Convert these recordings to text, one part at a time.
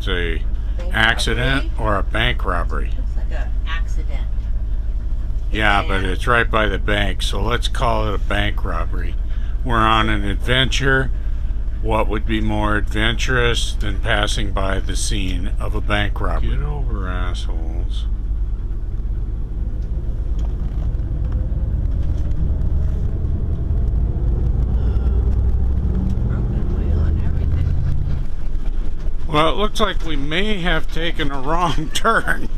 it's a Bank accident robbery? or a bank robbery. Looks like an accident. Yeah, but it's right by the bank, so let's call it a bank robbery. We're on an adventure. What would be more adventurous than passing by the scene of a bank robbery? Get over, assholes. Broken wheel and everything. Well, it looks like we may have taken a wrong turn.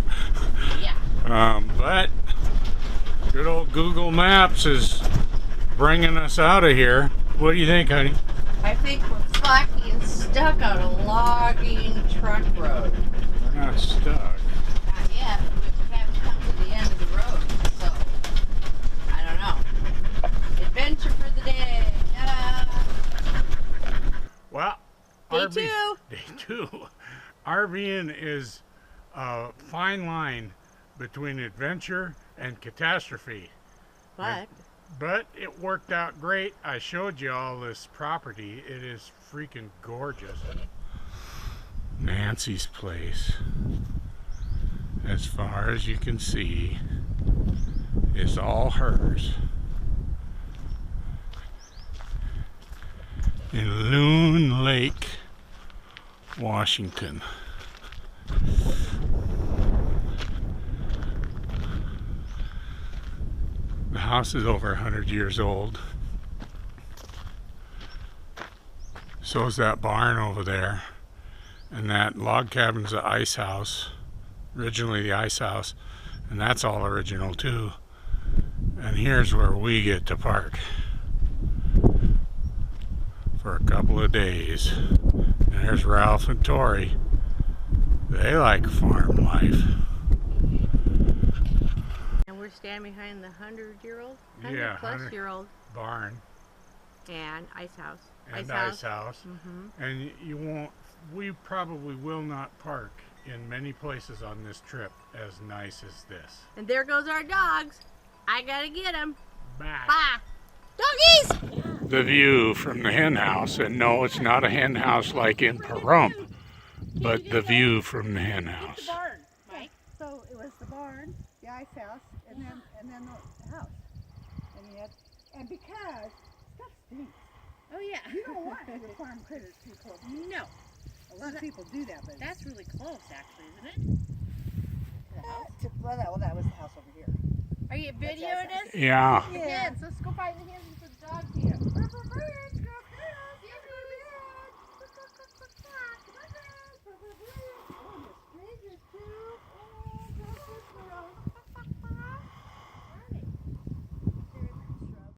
Yeah. But good old Google Maps is bringing us out of here. What do you think, honey? I think we're fucking stuck on a logging truck road. We're not stuck. Not yet, but we haven't come to the end of the road, so I don't know. Adventure for the day. Ta-da! Well, Day two. Day two. RVing is a fine line between adventure and catastrophe. But it worked out great. I showed you all this property. It is freaking gorgeous. Nancy's place, as far as you can see, is all hers. In Loon Lake, Washington. The house is over 100 years old. So is that barn over there. And that log cabin's the ice house. Originally the ice house. And that's all original too. And here's where we get to park. For a couple of days. And there's Ralph and Tori. They like farm life. we're standing behind the 100-year-old, 100 Yeah, plus 100 year old barn and ice house. and ice house. Mm-hmm. And you won't, we probably will not park in many places on this trip as nice as this. And there goes our dogs. I gotta get them. Bye. Bye. Doggies! The view from the hen house, and no, it's not a hen house like in Pahrump, but the view from the hen house. The barn, Mike. So it was the barn, the ice house, and then the house. And because stuff stinks. Oh yeah. You don't want your farm critters too close. No. A lot of people do that, but That's really close, actually, isn't it? well, that was the house over here. Are you videoing us? Yeah. Yes. Let's go find the hen